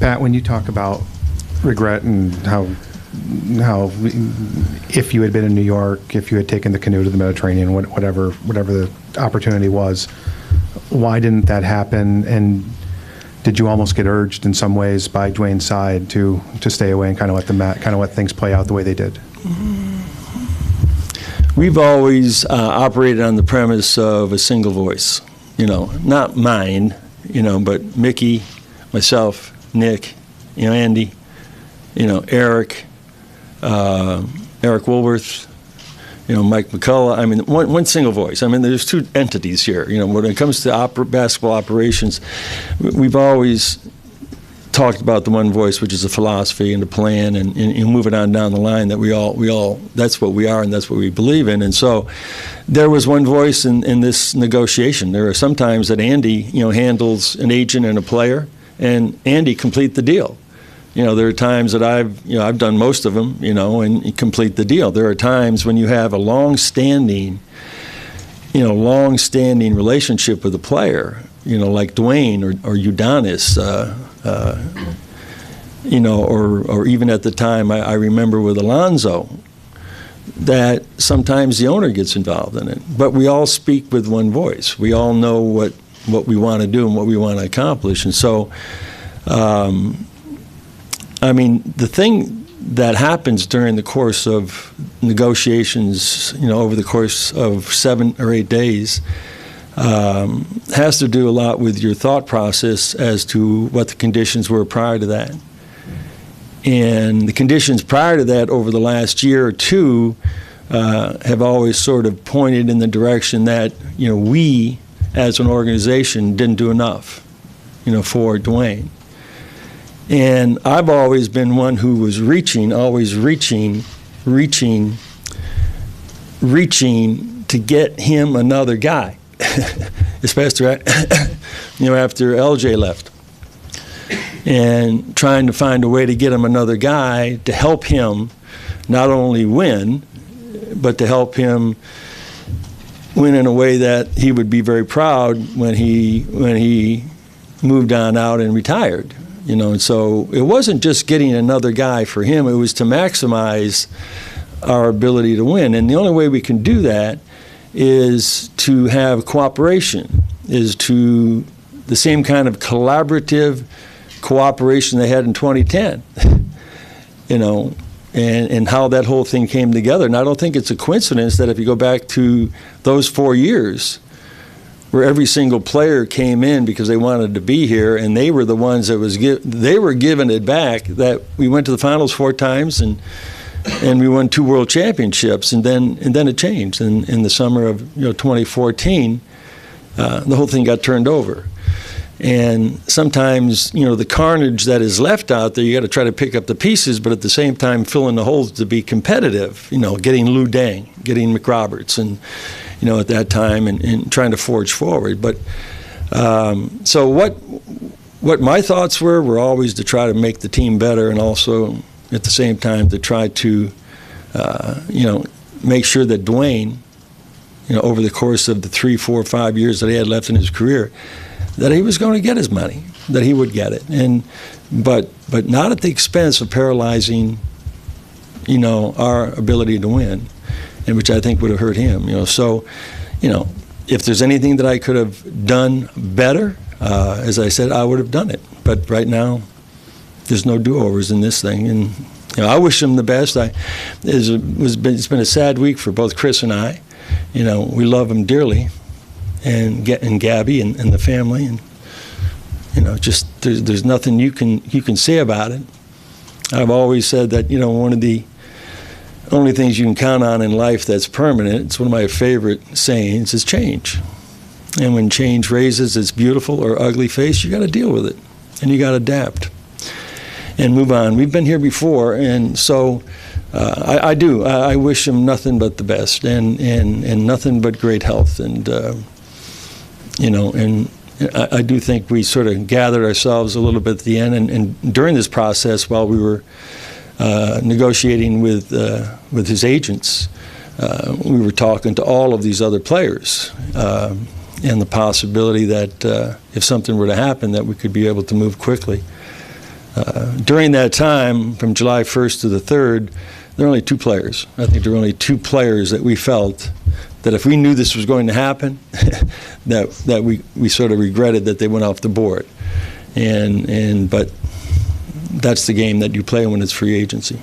Pat, when you talk about regret and how if you had been in New York, if you had taken the canoe to the Mediterranean, whatever the opportunity was, why didn't that happen? And did you almost get urged in some ways by Dwyane's side to stay away and kind of let things play out the way they did? We've always operated on the premise of a single voice, not mine, but Mickey, myself, Nick, Andy, Eric, Eric Woolworth, Mike McCullough. I mean, one single voice. I mean, there's two entities here. When it comes to basketball operations, we've always talked about the one voice, which is a philosophy and a plan, and moving on down the line that we all that's what we are and that's what we believe in. And so there was one voice in this negotiation. There are some times that Andy, handles an agent and a player, and Andy complete the deal. There are times that I've done most of them, and complete the deal. There are times when you have a long-standing relationship with a player, like Dwyane or Udonis, or even at the time I remember with Alonzo, that sometimes the owner gets involved in it. But we all speak with one voice. We all know what we want to do and what we want to accomplish. And so, the thing that happens during the course of negotiations, over the course of 7 or 8 days, has to do a lot with your thought process as to what the conditions were prior to that. And the conditions prior to that over the last year or two have always sort of pointed in the direction that, we as an organization didn't do enough, for Dwyane. And I've always been one who was always reaching to get him another guy, especially after LJ left, and trying to find a way to get him another guy to help him not only win, but to help him win in a way that he would be very proud when he moved on out and retired. And so it wasn't just getting another guy for him, it was to maximize our ability to win. And the only way we can do that is to have cooperation, is to the same kind of collaborative cooperation they had in 2010, and how that whole thing came together. And I don't think it's a coincidence that if you go back to those 4 years, where every single player came in because they wanted to be here, and they were the ones that they were giving it back. That we went to the finals 4 times, and we won 2 world championships, and then it changed. In the summer of 2014, the whole thing got turned over. And sometimes the carnage that is left out there, you got to try to pick up the pieces, but at the same time fill in the holes to be competitive. Getting Lou Dang, getting McRoberts, and at that time, and trying to forge forward. But so what my thoughts were always to try to make the team better, and also at the same time to try to make sure that Dwyane, over the course of the 3, 4, 5 years that he had left in his career, that he was going to get his money, that he would get it, but not at the expense of paralyzing our ability to win, and which I think would have hurt him. So if there's anything that I could have done better, as I said, I would have done it. But right now, there's no do-overs in this thing, and I wish him the best. It's been a sad week for both Chris and I. We love him dearly, and Gabby and the family, and just there's nothing you can say about it. I've always said that one of the only things you can count on in life that's permanent, it's one of my favorite sayings, is change. And when change raises its beautiful or ugly face, you got to deal with it, and you got to adapt and move on. We've been here before, and so I do. I wish him nothing but the best, and nothing but great health, and and I do think we sort of gathered ourselves a little bit at the end, and during this process, while we were negotiating with his agents, we were talking to all of these other players, and the possibility that if something were to happen, that we could be able to move quickly. During that time, from July 1st to the 3rd, there were only 2 players. I think there were only 2 players that we felt that if we knew this was going to happen, that we sort of regretted that they went off the board. But that's the game that you play when it's free agency.